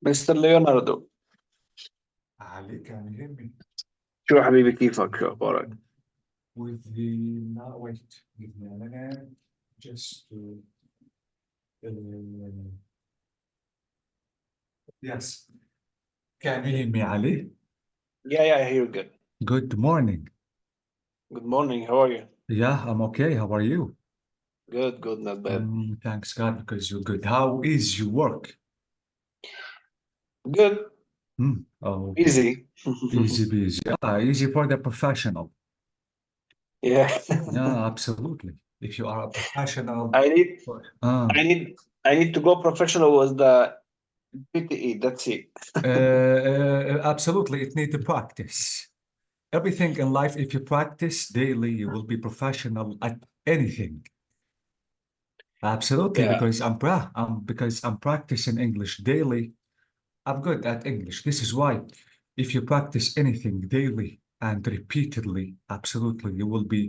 مستر ليوناردو. علي can you hear me شو حبيبي كيفك؟ شو أخبارك؟ with the now wait give me a minute just to uh, yes can you hear me Ali? Yeah, I hear you good. Good morning. Good morning, how are you? Yeah, I'm okay. How are you? Good, not bad. Thanks God because you're good. How is your work? Good, Oh, easy. easy peasy. Easy for the professional. Yeah. Yeah, absolutely. If you are a professional, I need uh, I need I need to go professional with the PTE, that's it. absolutely, it needs to practice. Everything in life, if you practice daily, you will be professional at anything. Absolutely, Yeah, because I'm practicing English daily. I'm good at English. This is why if you practice anything daily and repeatedly, absolutely, you will be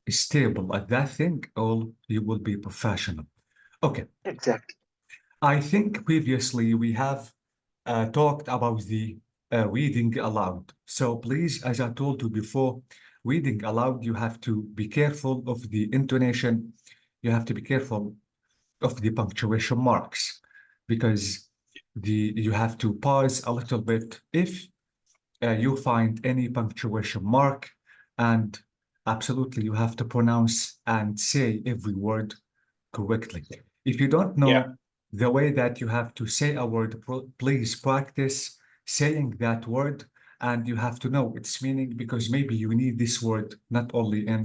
stable at that thing or you will be professional. Okay. exactly. I think previously we have talked about the reading aloud. So please, as I told you before, reading aloud, you have to be careful of the intonation. You have to be careful of the punctuation marks because you have to pause a little bit if you find any punctuation mark, and absolutely you have to pronounce and say every word correctly. If you don't know Yeah, the way that you have to say a word, please practice saying that word, and you have to know its meaning because maybe you need this word not only in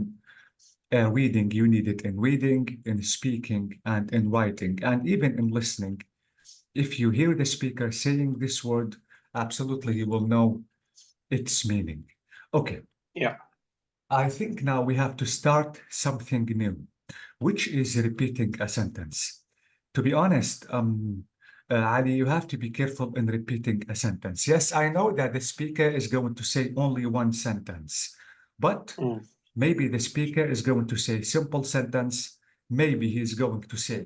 reading, you need it in reading, in speaking, and in writing, and even in listening. If you hear the speaker saying this word, absolutely you will know its meaning. Okay, yeah, I think now we have to start something new, which is repeating a sentence. To be honest, Ali, you have to be careful in repeating a sentence. Yes, I know that the speaker is going to say only one sentence, but maybe the speaker is going to say simple sentence, maybe he's going to say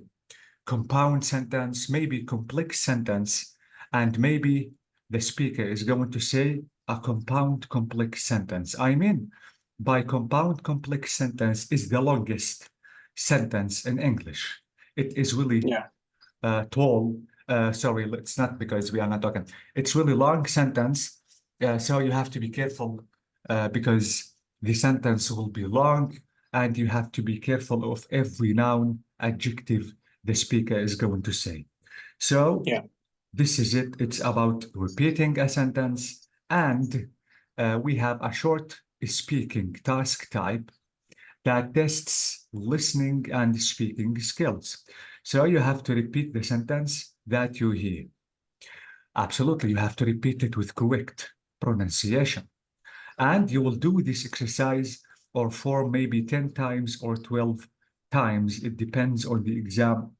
compound sentence, maybe complex sentence, and maybe the speaker is going to say a compound complex sentence. I mean, by compound complex sentence is the longest sentence in English. It is really yeah, tall. Sorry, it's not because we are not talking. It's really long sentence. So you have to be careful because the sentence will be long and you have to be careful of every noun, adjective the speaker is going to say. So yeah. this is it. It's about repeating a sentence, and we have a short speaking task type that tests listening and speaking skills. So you have to repeat the sentence that you hear. Absolutely, you have to repeat it with correct pronunciation. And you will do this exercise or for maybe 10 times or 12 times. It depends on the exam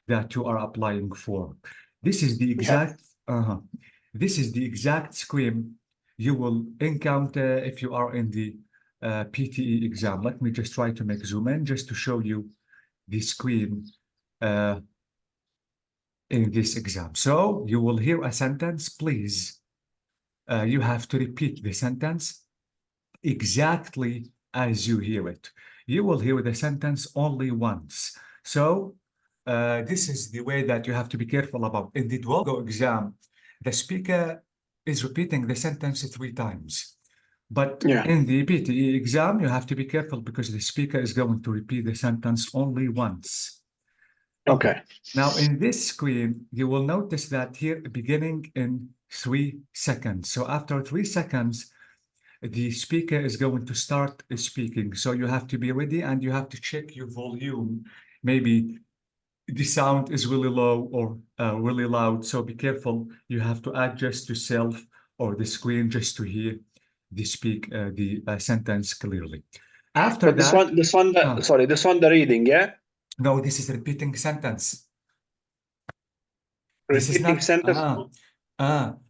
that you are applying for. This is the Yeah. exact this is the exact screen you will encounter if you are in the PTE exam. Let me just try to make zoom in just to show you the screen in this exam. So you will hear a sentence, please. You have to repeat the sentence exactly as you hear it. You will hear the sentence only once. So this is the way that you have to be careful about. In the Duolingo exam, the speaker is repeating the sentence 3 times. But Yeah. in the PTE exam, you have to be careful because the speaker is going to repeat the sentence only once. Okay. Now in this screen, you will notice that here beginning in 3 seconds. So after 3 seconds, the speaker is going to start speaking. So you have to be ready and you have to check your volume. Maybe the sound is really low or really loud. So be careful. You have to adjust yourself or the screen just to hear the sentence clearly. After But that, this one, the reading, yeah? no, this is repeating sentence. This is Repeating not, sentence.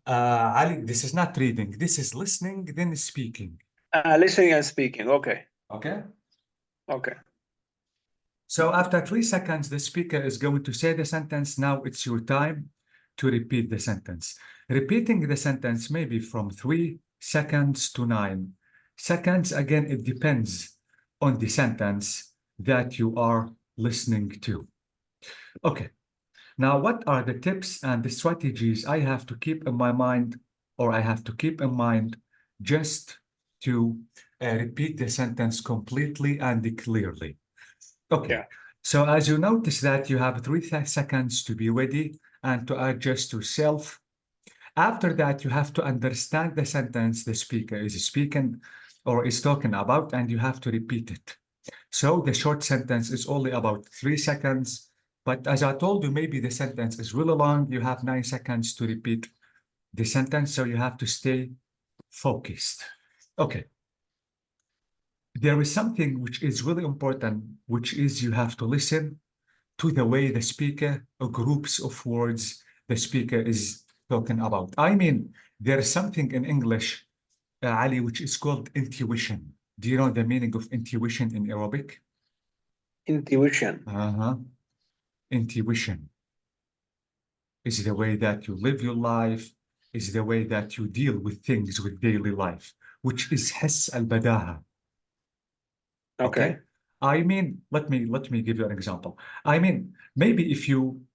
Ali, this is not reading. This is listening, then speaking. Listening and speaking. Okay. Okay. Okay. So after 3 seconds, the speaker is going to say the sentence. Now it's your time. to repeat the sentence. Repeating the sentence may be from 3 seconds to 9 seconds. Again, it depends on the sentence that you are listening to. Okay. Now, what are the tips and the strategies I have to keep in my mind, or I have to keep in mind just to repeat the sentence completely and clearly? Okay. Yeah. So as you notice that you have 3 seconds to be ready and to adjust yourself. After that, you have to understand the sentence the speaker is speaking or is talking about, and you have to repeat it. So the short sentence is only about 3 seconds. But as I told you, maybe the sentence is really long. You have 9 seconds to repeat the sentence. So you have to stay focused. Okay. There is something which is really important, which is you have to listen to the way the speaker or groups of words the speaker is talking about. I mean, there is something in English, Ali, which is called intuition. Do you know the meaning of intuition in Arabic? Intuition. Intuition is the way that you live your life, is the way that you deal with things with daily life, which is حس البداهة. Okay. I mean, let me give you an example. I mean, maybe if you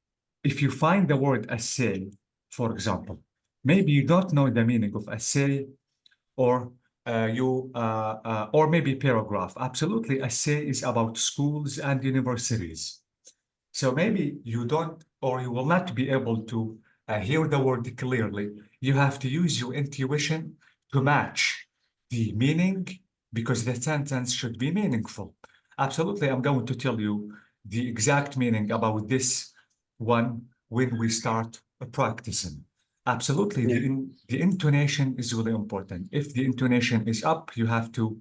find the word assay, for example, maybe you don't know the meaning of assay, or or maybe paragraph. Absolutely, assay is about schools and universities. So maybe you don't, or you will not be able to hear the word clearly. You have to use your intuition to match the meaning, because the sentence should be meaningful. Absolutely, I'm going to tell you the exact meaning about this one when we start practicing. Absolutely, Yeah. the intonation is really important. If the intonation is up, you have to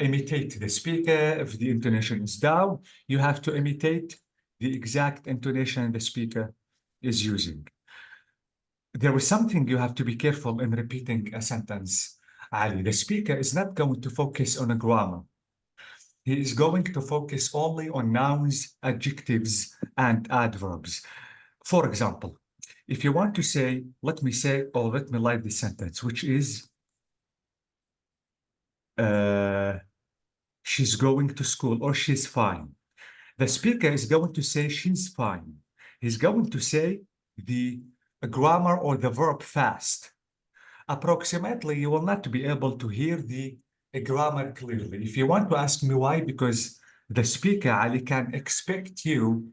imitate the speaker. If the intonation is down, you have to imitate the exact intonation the speaker is using. There is something you have to be careful in repeating a sentence, Ali. The speaker is not going to focus on a grammar. He is going to focus only on nouns, adjectives, and adverbs. For example, if you want to say, let me say, or let me write this sentence, which is, she's going to school, or she's fine. The speaker is going to say she's fine. He's going to say the grammar or the verb fast. Approximately, you will not be able to hear the grammar clearly. If you want to ask me why, because the speaker, Ali, can expect you,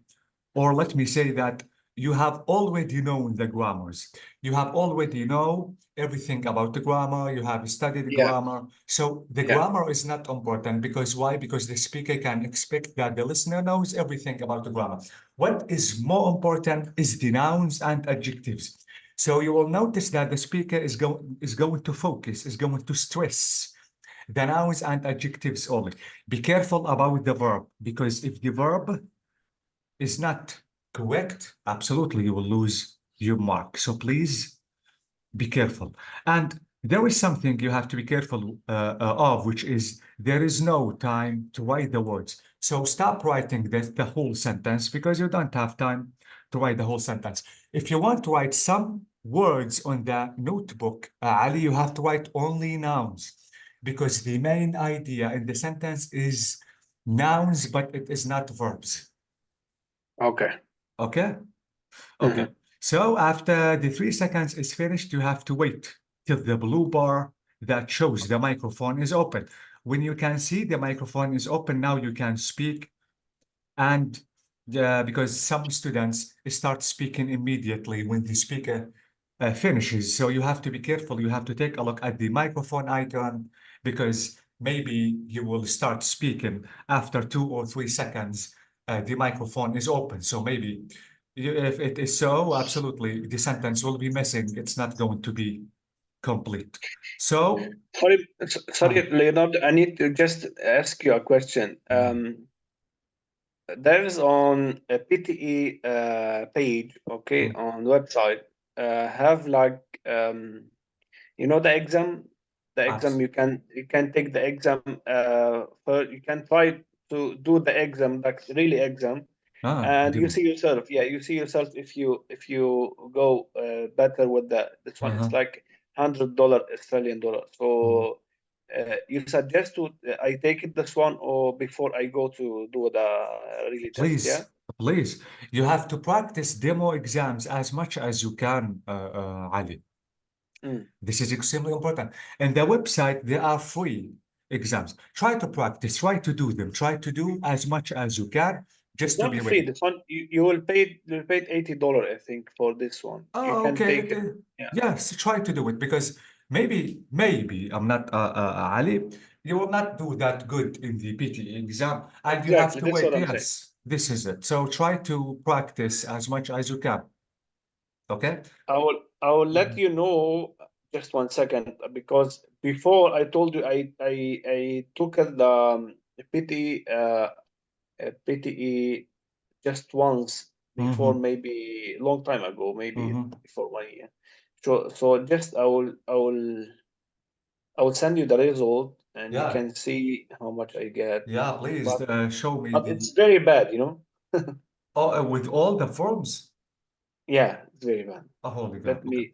or let me say that you have already known the grammars. You have already know everything about the grammar. You have studied the Yeah. grammar. So the Yeah. grammar is not important, because why? Because the speaker can expect that the listener knows everything about the grammar. What is more important is the nouns and adjectives. So you will notice that the speaker is going to focus, is going to stress the nouns and adjectives only. Be careful about the verb, because if the verb is not correct, absolutely you will lose your mark. So please be careful. And there is something you have to be careful of, which is there is no time to write the words. So stop writing the whole sentence, because you don't have time to write the whole sentence. If you want to write some words on the notebook, Ali, you have to write only nouns, because the main idea in the sentence is nouns, but it is not verbs. Okay. Okay? Okay. So after the 3 seconds is finished, you have to wait till the blue bar that shows the microphone is open. When you can see the microphone is open, now you can speak. And because some students start speaking immediately when the speaker finishes. So you have to be careful. You have to take a look at the microphone icon, because maybe you will start speaking after 2 or 3 seconds. The microphone is open. So maybe if it is so, absolutely, the sentence will be missing. It's not going to be complete. So, Sorry, Leonardo, I need to just ask you a question. There is on a PTE page, okay, on website, have like the exam abs- you can take the exam for you can try to do the exam, like really exam, Ah, and you demo. see yourself. Yeah, you see yourself if you go better with this one. It's Uh-huh. like $100 Australian dollar. So Mhm. you suggest to I take it this one or before I go to do the really test? Yeah. Please, please, you have to practice demo exams as much as you can, Ali. Mm. This is extremely important. And the website, there are free exams. Try to practice, try to do them, try to do as much as you can It's just to not be free. ready. This one you will pay $80, I think, for this one. You Oh, can okay. take it. Yeah. Yes, try to do it because maybe I'm not Ali. You will not do that good in the PTE exam, and you have Exactly. to That's wait. what I'm saying. Yes, this is it. So try to practice as much as you can. Okay? I will let Mhm. you know just 1 second because before I told you I took the PTE just once before, Mm-hmm. maybe long time ago, maybe Mm-hmm. before 1 year. So just I will send you the result and you Yeah, can see how much I get. yeah. Please But show me but the it's very bad. with all the forms. Yeah, it's very bad. Oh, holy Let God. Okay. me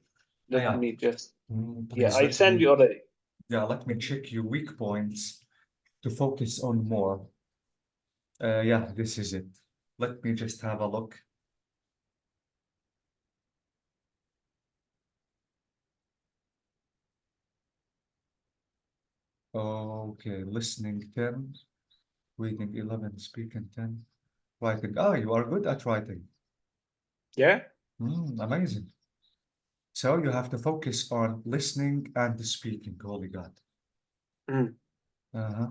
let Yeah. me just yeah, Please I let send me. you already. Yeah, let me check your weak points to focus on more. Yeah, this is it. Let me just have a look. Okay, listening 10, reading 11, speaking 10, writing. Ah, you are good at writing. Yeah. Amazing. So you have to focus on listening and speaking. Holy God. Mm. Uh-huh.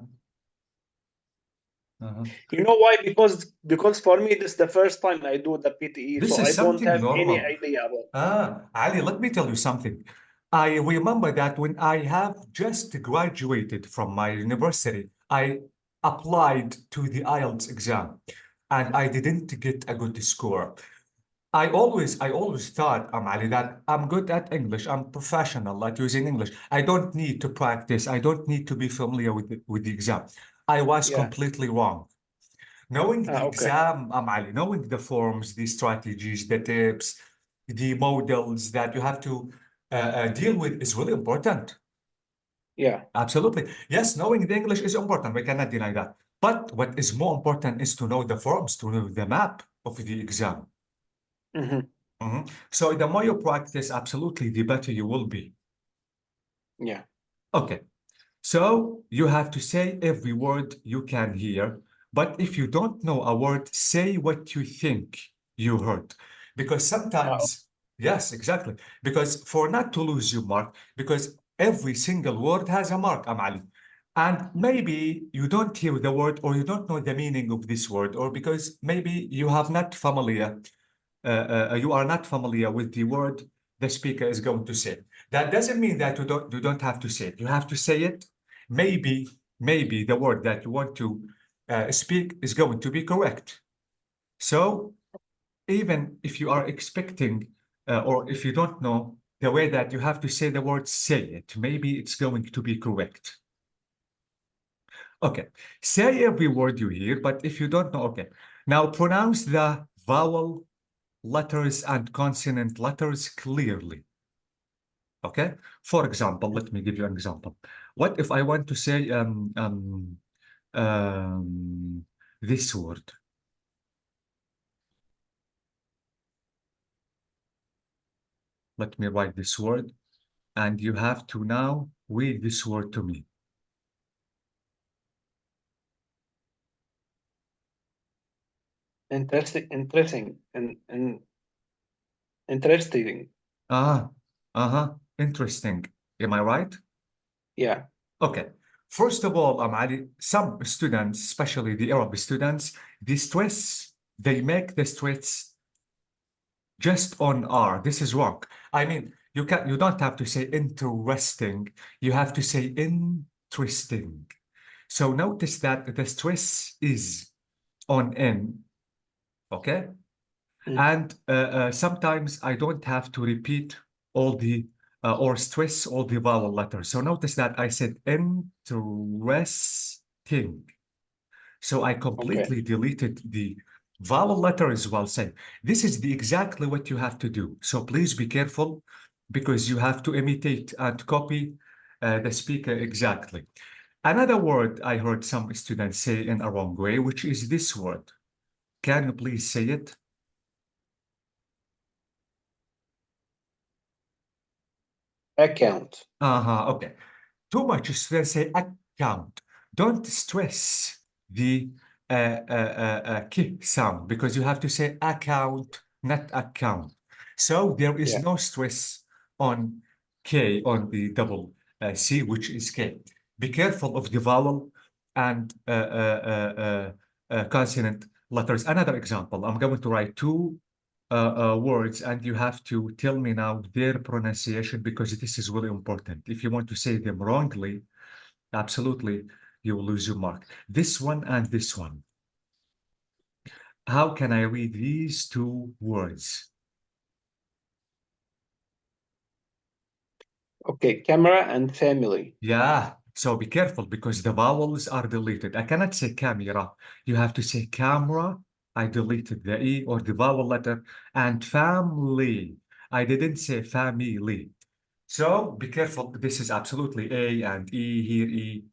Uh-huh. You know why? Because for me this is the first time I do the PTE, This so is I don't something have any normal. idea about. Ali, let me tell you something. I remember that when I have just graduated from my university, I applied to the IELTS exam and I didn't get a good score. I always thought, Ali, that I'm good at English. I'm professional at using English. I don't need to practice. I don't need to be familiar with the exam. I was Yeah. completely wrong. Knowing the Okay. exam, Ali, knowing the forms, the strategies, the tips, the models that you have to deal with is really important. Yeah. Absolutely. Yes, knowing the English is important. We cannot deny that. But what is more important is to know the forms, to know the map of the exam. Hmm. So the more you practice, absolutely, the better you will be. Yeah. Okay. So you have to say every word you can hear, but if you don't know a word, say what you think you heard. Because Uh, sometimes, yes, exactly. Because for not to lose your mark, because every single word has a mark, Amali. And maybe you don't hear the word or you don't know the meaning of this word, or because maybe you are not familiar with the word the speaker is going to say. That doesn't mean that you don't have to say it. You have to say it. Maybe the word that you want to speak is going to be correct. So even if you are expecting or if you don't know the way that you have to say the word, say it. Maybe it's going to be correct. Okay. Say every word you hear, but if you don't know, okay. Now pronounce the vowel letters and consonant letters clearly. Okay. For example, let me give you an example. What if I want to say um, this word? Let me write this word, and you have to now read this word to me. and interesting. Ah, interesting. Am I right? Yeah. Okay. First of all, Ali, some students, especially the Arab students, they make the stress just on R. This is wrong. I mean, you don't have to say interesting. You have to say interesting. So notice that the stress is on N, okay? Mm. And sometimes I don't have to repeat all the or stress all the vowel letters. So notice that I said interesting. So I Okay. completely deleted the Vowel letter is well said. This is exactly what you have to do. So please be careful because you have to imitate and copy the speaker exactly. Another word I heard some students say in a wrong way, which is this word. Can you please say it? Account. Okay. Too much students say account. Don't stress the k sound because you have to say account, not account. So there is Yeah. no stress on K, on the double C, which is K. Be careful of the vowel and consonant letters. Another example, I'm going to write two words and you have to tell me now their pronunciation because this is really important. If you want to say them wrongly, absolutely, you will lose your mark. This one and this one. How can I read these two words? Okay, camera and family. Yeah, so be careful because the vowels are deleted. I cannot say camera. You have to say camera. I deleted the E or the vowel letter. And family. I didn't say family. So be careful. This is absolutely A and E here, E.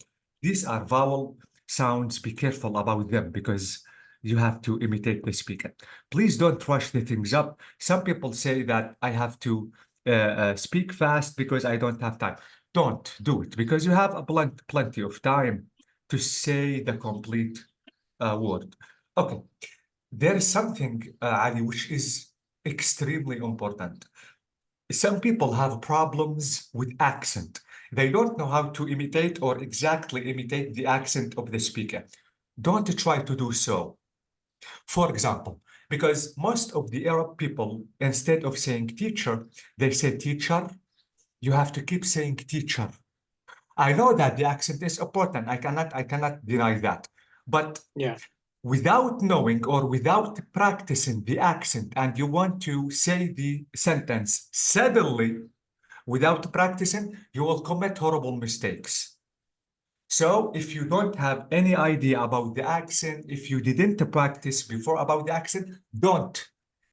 These are vowel sounds. Be careful about them because you have to imitate the speaker. Please don't rush the things up. Some people say that I have to speak fast because I don't have time. Don't do it because you have a plenty of time to say the complete word. Okay, there is something, Ali, which is extremely important. Some people have problems with accent. They don't know how to imitate or exactly imitate the accent of the speaker. Don't try to do so. For example, because most of the Arab people, instead of saying teacher, they say teacher. You have to keep saying teacher. I know that the accent is important. I cannot deny that. But Yeah. without knowing or without practicing the accent, and you want to say the sentence suddenly, without practicing, you will commit horrible mistakes. So if you don't have any idea about the accent, if you didn't practice before about the accent, don't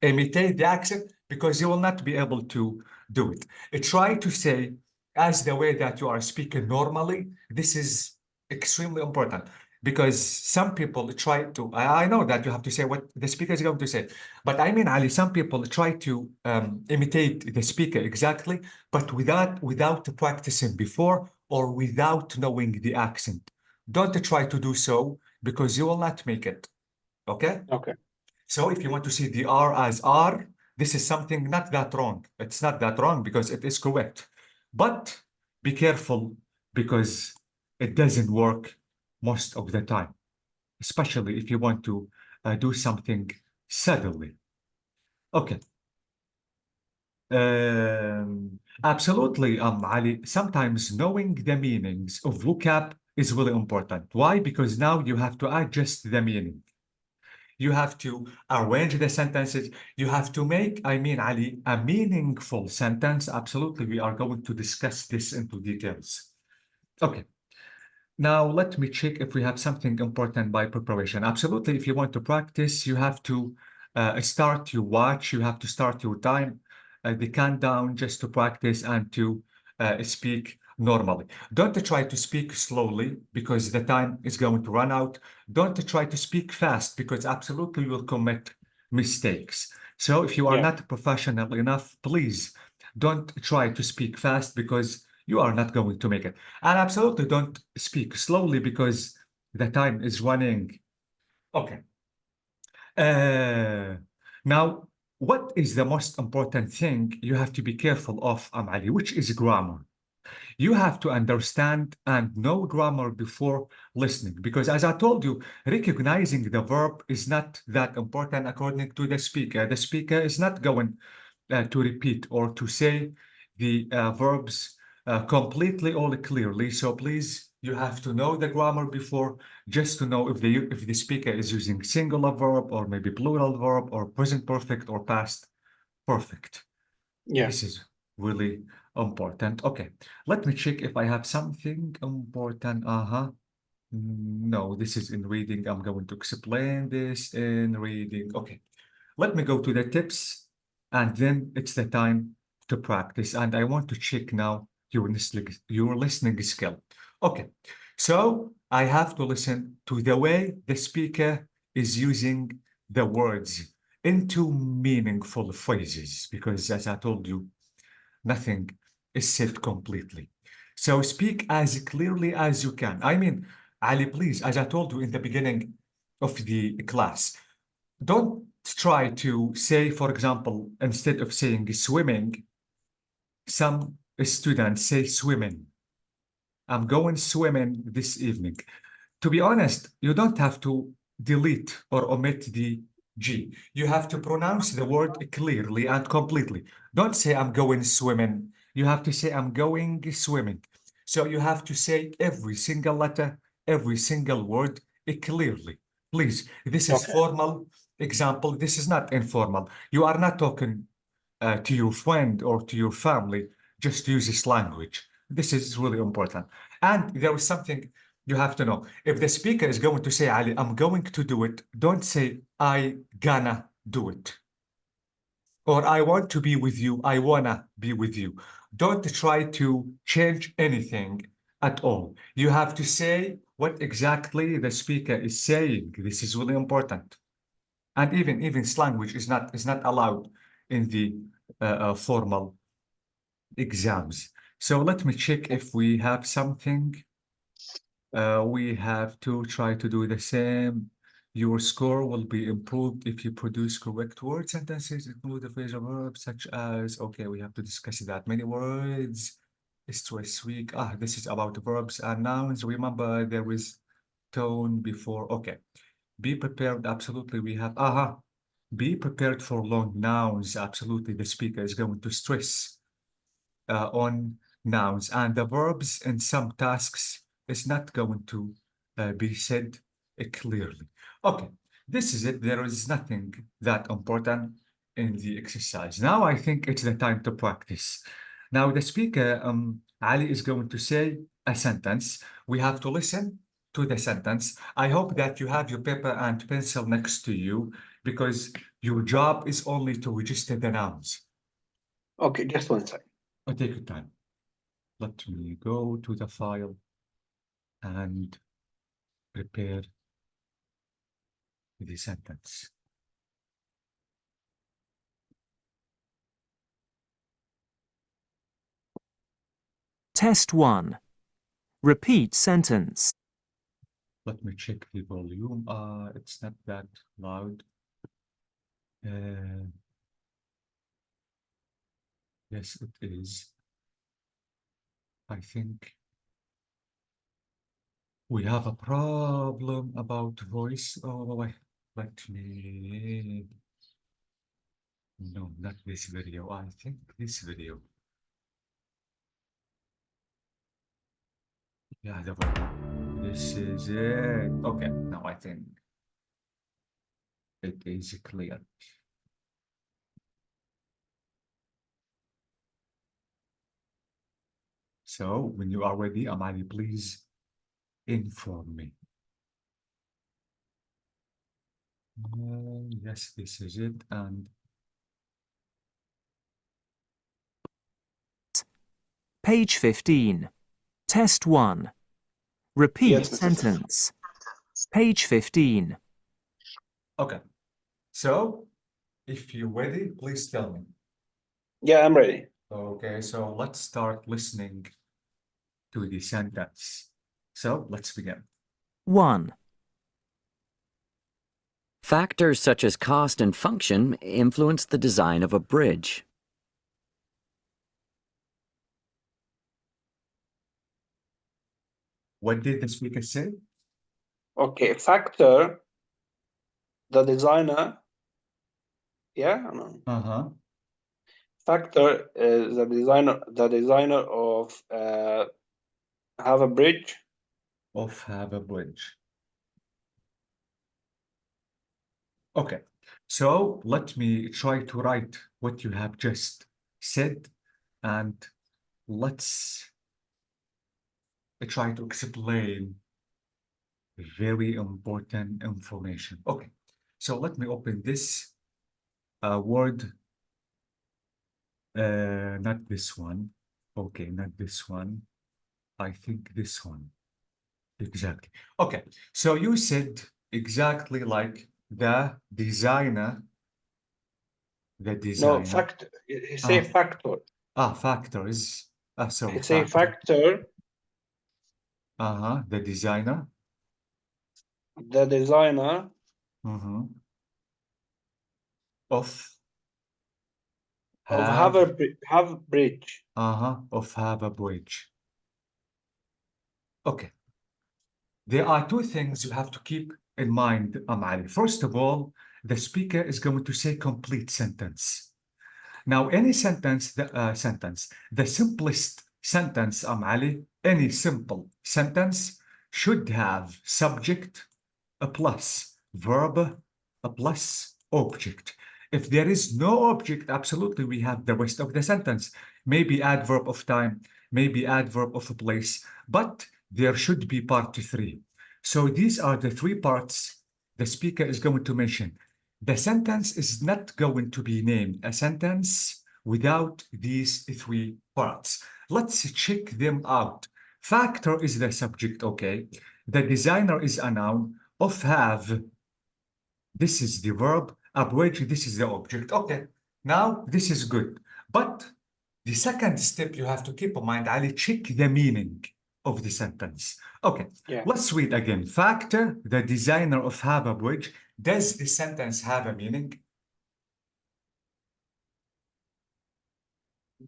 imitate the accent because you will not be able to do it. Try to say as the way that you are speaking normally. This is extremely important because some people try to, I know that you have to say what the speaker is going to say, but I mean, Ali, some people try to imitate the speaker exactly, but without practicing before or without knowing the accent. Don't try to do so because you will not make it. Okay? Okay. So if you want to see the R as R, this is something not that wrong. It's not that wrong because it is correct. But be careful because it doesn't work most of the time, especially if you want to do something suddenly. Okay. Absolutely, Ali. Sometimes knowing the meanings of vocab is really important. Why? Because now you have to adjust the meaning. You have to arrange the sentences. You have to make, I mean, Ali, a meaningful sentence. Absolutely, we are going to discuss this into details. Okay. Now, let me check if we have something important by preparation. Absolutely, if you want to practice, you have to start your watch, you have to start your time, the countdown just to practice and to speak normally. Don't try to speak slowly because the time is going to run out. Don't try to speak fast because absolutely you will commit mistakes. So if you are Yeah. not professional enough, please don't try to speak fast because you are not going to make it. And absolutely don't speak slowly because the time is running. Okay. Uh, Now, what is the most important thing you have to be careful of, Ali, which is grammar? You have to understand and know grammar before listening because, as I told you, recognizing the verb is not that important according to the speaker. The speaker is not going to repeat or to say the verbs completely or clearly. So please, you have to know the grammar before just to know if the speaker is using singular verb or maybe plural verb or present perfect or past perfect. Yeah. This is really important. Okay, let me check if I have something important. Uh-huh. No, this is in reading. I'm going to explain this in reading. Okay, let me go to the tips, and then it's the time to practice. And I want to check now your listening skill. Okay, so I have to listen to the way the speaker is using the words into meaningful phrases, because as I told you, nothing is said completely. So speak as clearly as you can. I mean, Ali, please, as I told you in the beginning of the class, don't try to say, for example, instead of saying swimming, some students say swimming. I'm going swimming this evening. To be honest, you don't have to delete or omit the G. You have to pronounce the word clearly and completely. Don't say I'm going swimming. You have to say I'm going swimming. So you have to say every single letter, every single word clearly. Please, this is Okay. formal example. This is not informal. You are not talking to your friend or to your family. Just use this language. This is really important. And there is something you have to know. If the speaker is going to say, Ali, I'm going to do it, don't say, I gonna do it. Or I want to be with you, I wanna be with you. Don't try to change anything at all. You have to say what exactly the speaker is saying. This is really important. And even language is not allowed in the formal exams. So let me check if we have something. We have to try to do the same. Your score will be improved if you produce correct word sentences, include the phrasal verbs such as, okay, we have to discuss that. Many words, stress week. This is about verbs and nouns. Remember, there is tone before. Okay. Be prepared. Absolutely. We have, be prepared for long nouns. Absolutely. The speaker is going to stress on nouns, and the verbs in some tasks is not going to be said clearly. Okay, this is it. There is nothing that important in the exercise. Now I think it's the time to practice. Now the speaker, Ali, is going to say a sentence. We have to listen to the sentence. I hope that you have your paper and pencil next to you, because your job is only to register the nouns. Okay, just one second. Take your time. Let me go to the file and prepare the sentence. Test 1. Repeat sentence. Let me check the volume. It's not that loud. Yes, it is. I think we have a problem about voice. Oh, wait, let me. No, not this video. I think this video. Yeah, the volume. This is it. Okay, now I think it is clear. So when you are ready, Amali, please inform me. Yes, this is it. And Page 15. Test 1. Repeat Yes, Mr. sentence. Page 15. okay. So if you're ready, please tell me. Yeah, I'm ready. Okay, so let's start listening to the sentence. So let's begin. 1. Factors such as cost and function influence the design of a bridge. What did the speaker say? Okay, factor, the designer. Yeah, no. Factor is the designer of have a bridge. Of have a bridge. Okay, so let me try to write what you have just said, and let's try to explain Very important information. Okay, so let me open this word. Not this one. Okay, not this one. I think this one. Exactly. Okay, so you said exactly like the designer. The No, designer. factor. It's a factor. Factors. So It's a factor. factor. The designer. The designer Of of have have bridge. of have a bridge. Okay. There are two things you have to keep in mind, Ali. First of all, the speaker is going to say complete sentence. Now, any sentence, the simplest sentence, Ali, any simple sentence should have subject, a plus verb, a plus object. If there is no object, absolutely, we have the rest of the sentence. Maybe adverb of time, maybe adverb of place, but there should be part 3. So these are the 3 parts the speaker is going to mention. The sentence is not going to be named a sentence without these 3 parts. Let's check them out. Factor is the subject, okay? The designer is a noun. Of have, this is the verb. Abridge, this is the object. Okay, now this is good. But the second step you have to keep in mind, Ali, check the meaning of the sentence. Okay, Yeah. let's read again. Factor, the designer of have a bridge. Does the sentence have a meaning?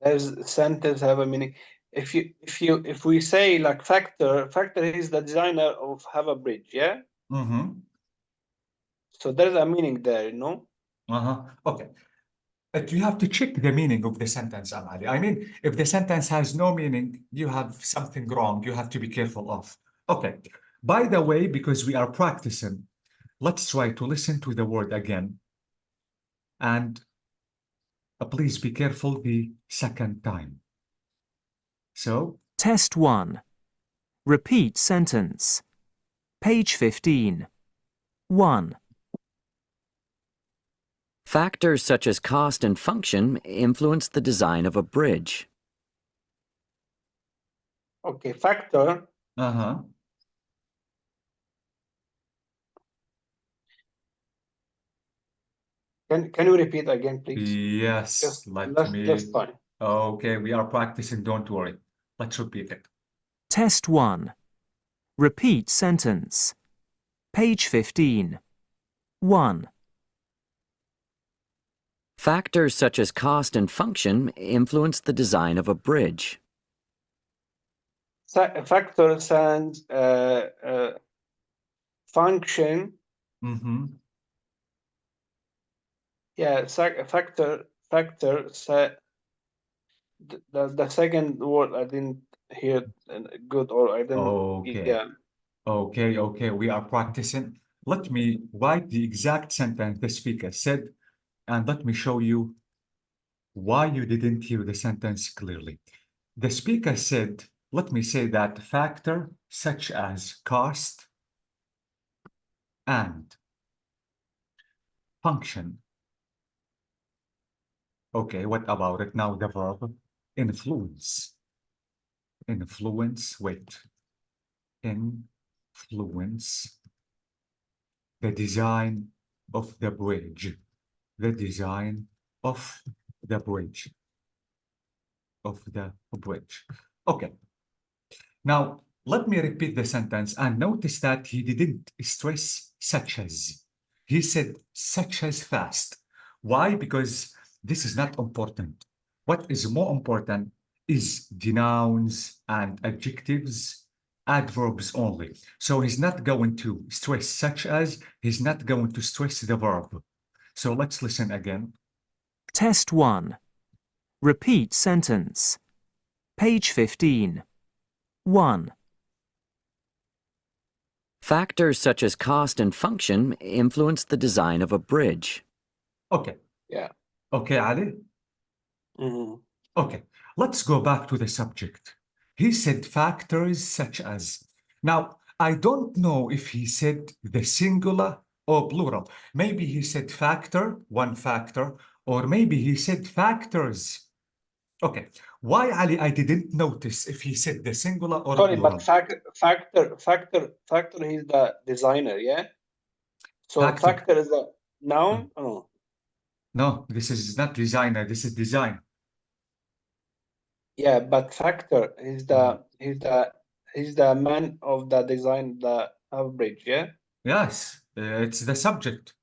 Does sentence have a meaning? If we say like factor is the designer of have a bridge, yeah? So there's a meaning there, no? Okay. But you have to check the meaning of the sentence, Ali. I mean, if the sentence has no meaning, you have something wrong. You have to be careful of. Okay. By the way, because we are practicing, let's try to listen to the word again. And please be careful the second time. So, Test 1. Repeat sentence. Page 15. 1. Factors such as cost and function influence the design of a bridge. Okay, factor. Can you repeat again, please? Yes, Just fine. Okay, we are practicing, don't worry. Let's repeat it. Test 1. Repeat sentence. Page 15. 1. Factors such as cost and function influence the design of a bridge. Factor sans function. Yeah, factor the second word I didn't hear good, or I didn't. Okay. Yeah. Okay, we are practicing. Let me write the exact sentence the speaker said, and let me show you why you didn't hear the sentence clearly. The speaker said, let me say that factor such as cost and function. Okay, what about it? Now the verb influence. Influence, wait. Influence the design of the bridge. The design of the bridge. Okay. Now, let me repeat the sentence and notice that he didn't stress such as. He said such as fast. Why? Because this is not important. What is more important is the nouns and adjectives, adverbs only. So he's not going to stress such as, he's not going to stress the verb. So let's listen again. Test 1. Repeat sentence. Page 15. 1. Factors such as cost and function influence the design of a bridge. Okay. Yeah. Okay, Ali? Okay, let's go back to the subject. He said factors such as. Now, I don't know if he said the singular or plural. Maybe he said factor, one factor, or maybe he said factors. Okay, why, Ali, I didn't notice if he said the singular or Sorry, plural. but factor, he's the designer, yeah? So Factor. factor is a noun? Oh, No, this is not designer, this is design. yeah, but factor is he's the man of the design the bridge, yeah? Yes, it's the subject.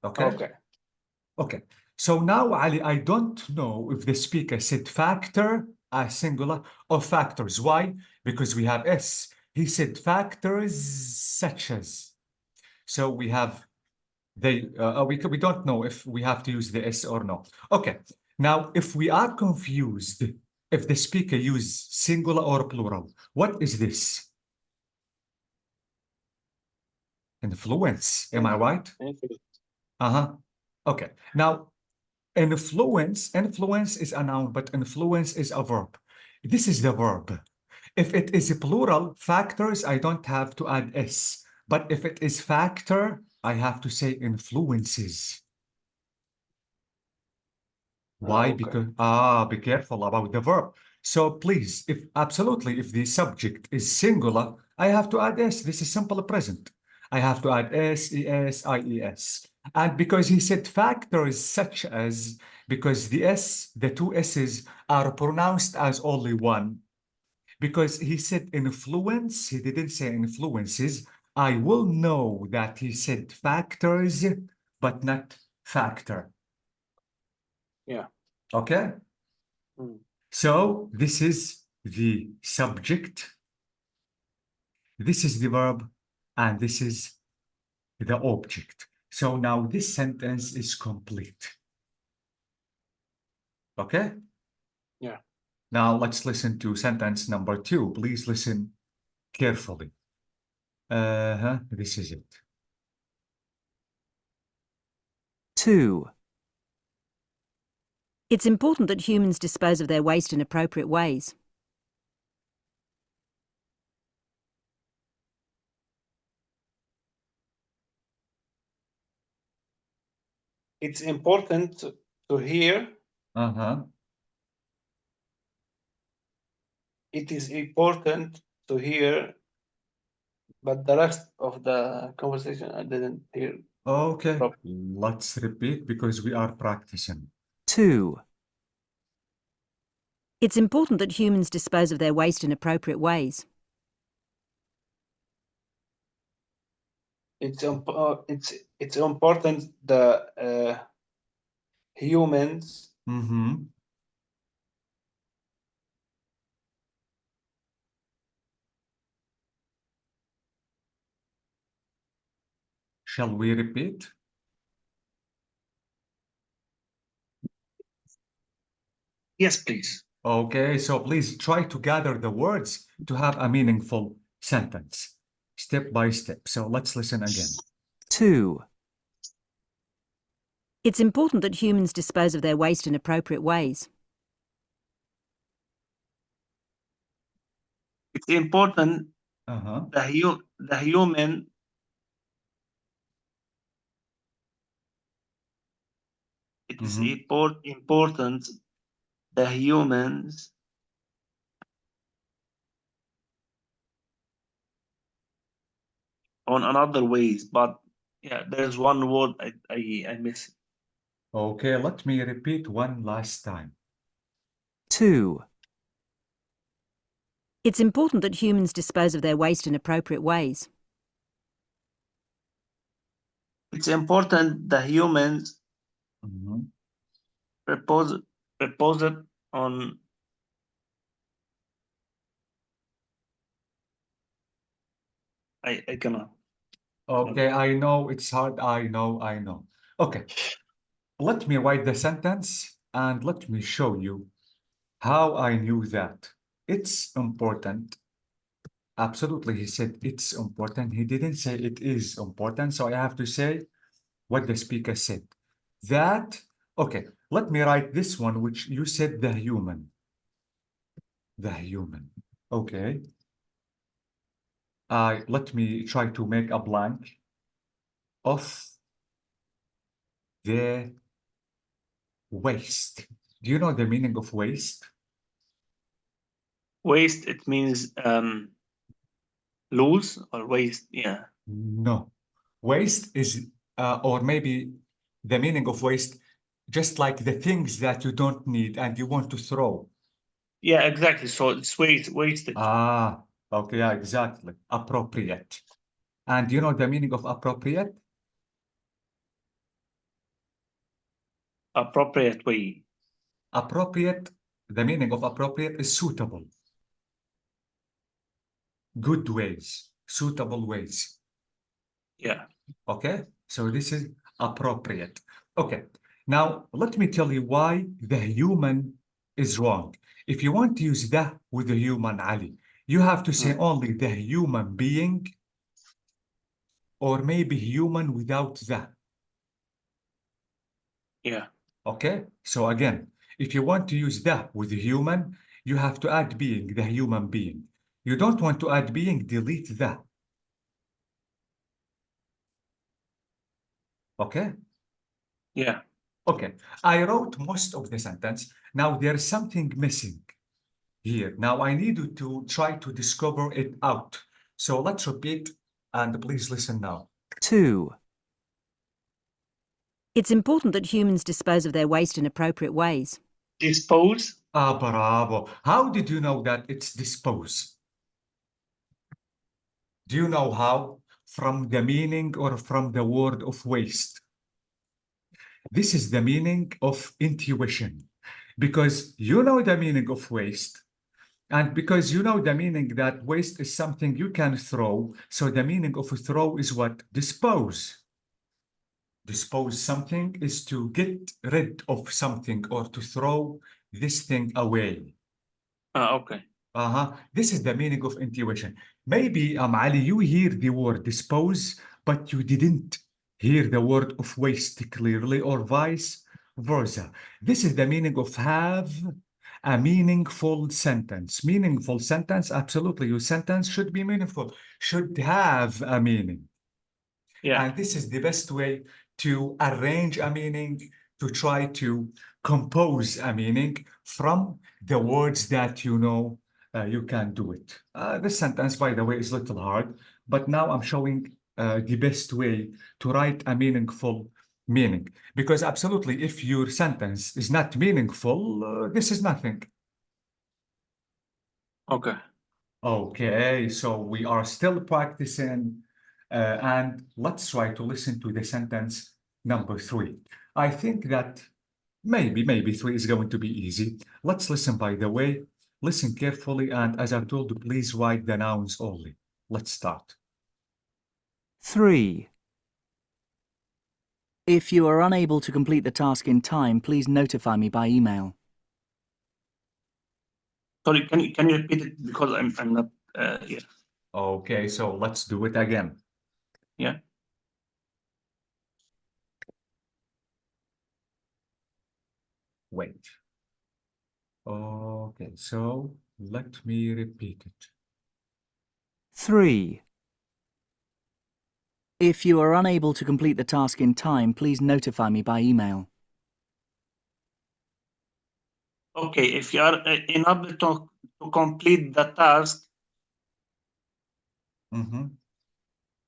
Okay. Okay. Okay. So now, Ali, I don't know if the speaker said factor as singular or factors. Why? Because we have S. He said factors such as. So we have we don't know if we have to use the S or no. Okay. Now, if we are confused, if the speaker use singular or plural, what is this? Influence. Am I right? Uh-huh. Okay. Now, influence is a noun, but influence is a verb. This is the verb. If it is a plural, factors, I don't have to add S. But if it is factor, I have to say influences. Why? Okay. Because, be careful about the verb. So please, if the subject is singular, I have to add S. This is simple present. I have to add S, ES, IES. And because he said factors such as, because the two S's are pronounced as only one. Because he said influence, he didn't say influences. I will know that he said factors, but not factor. Yeah. Okay? Mm. So this is the subject, this is the verb, and this is the object. So now this sentence is complete. Okay? Yeah. Now let's listen to sentence number 2. Please listen carefully. This is it. 2. It's important that humans dispose of their waste in appropriate ways. It's important to hear. It is important to hear, but the rest of the conversation I didn't hear. Okay, properly. let's repeat because we are practicing. 2. It's important that humans dispose of their waste in appropriate ways. It's important the humans Shall we repeat? Yes, please. Okay, so please try to gather the words to have a meaningful sentence, step by step. So let's listen again. 2. It's important that humans dispose of their waste in appropriate ways. It's important the human it is important the humans on another ways, but yeah, there's one word I miss. Okay, let me repeat one last time. 2. It's important that humans dispose of their waste in appropriate ways. It's important the humans repose it on I cannot. Okay, I know it's hard. I know. Okay, let me write the sentence and let me show you how I knew that. It's important. Absolutely, he said it's important. He didn't say it is important, so I have to say what the speaker said. That, okay, let me write this one, which you said the human. The human. Okay. let me try to make a blank of the waste. Do you know the meaning of waste? Waste, it means lose or waste. Yeah. No. Waste is, or maybe the meaning of waste, just like the things that you don't need and you want to throw. Yeah, exactly. So it's wasted. Ah, okay, yeah, exactly. Appropriate. And you know the meaning of appropriate? Appropriate way. Appropriate, the meaning of appropriate is suitable. Good ways, suitable ways. Yeah. Okay, so this is appropriate. Okay, now let me tell you why the human is wrong. If you want to use the with the human, Ali, you have to say only the human being or maybe human without the. Yeah. Okay, so again, if you want to use the with the human, you have to add being, the human being. You don't want to add being, delete the. Okay? Yeah. Okay, I wrote most of the sentence. Now there's something missing here. Now I need you to try to discover it out. So let's repeat and please listen now. 2, It's important that humans dispose of their waste in appropriate ways. Dispose. Ah, bravo. How did you know that it's dispose? Do you know how? From the meaning or from the word of waste? This is the meaning of intuition. Because you know the meaning of waste, and because you know the meaning that waste is something you can throw, so the meaning of a throw is what? Dispose. Dispose something is to get rid of something or to throw this thing away. Okay. This is the meaning of intuition. Maybe, Ali, you hear the word dispose, but you didn't hear the word of waste clearly, or vice versa. This is the meaning of have a meaningful sentence. Meaningful sentence, absolutely. Your sentence should be meaningful, should have a meaning. Yeah. And this is the best way to arrange a meaning, to try to compose a meaning from the words that you know you can do it. This sentence, by the way, is a little hard, but now I'm showing the best way to write a meaningful meaning. Because absolutely, if your sentence is not meaningful, this is nothing. Okay. Okay, so we are still practicing, and let's try to listen to the sentence number 3. I think that maybe 3 is going to be easy. Let's listen, by the way. Listen carefully, and as I told you, please write the nouns only. Let's start. 3, If you are unable to complete the task in time, please notify me by email. Sorry, can you repeat it because I'm not yeah. Okay, so let's do it again. Yeah. Wait. Okay, so let me repeat it. 3, If you are unable to complete the task in time, please notify me by email. Okay, if you are unable to complete the task,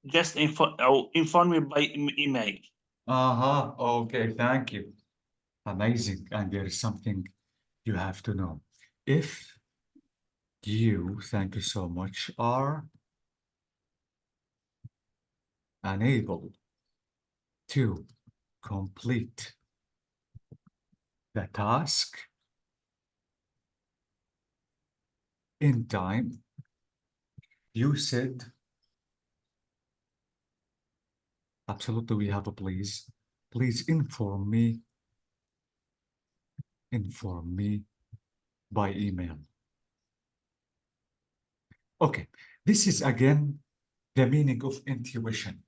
just inform me by email. Okay, thank you. Amazing. And there is something you have to know. If you, thank you so much, are unable to complete the task in time, you said, absolutely, we have a please. Please inform me by email. Okay, this is again the meaning of intuition.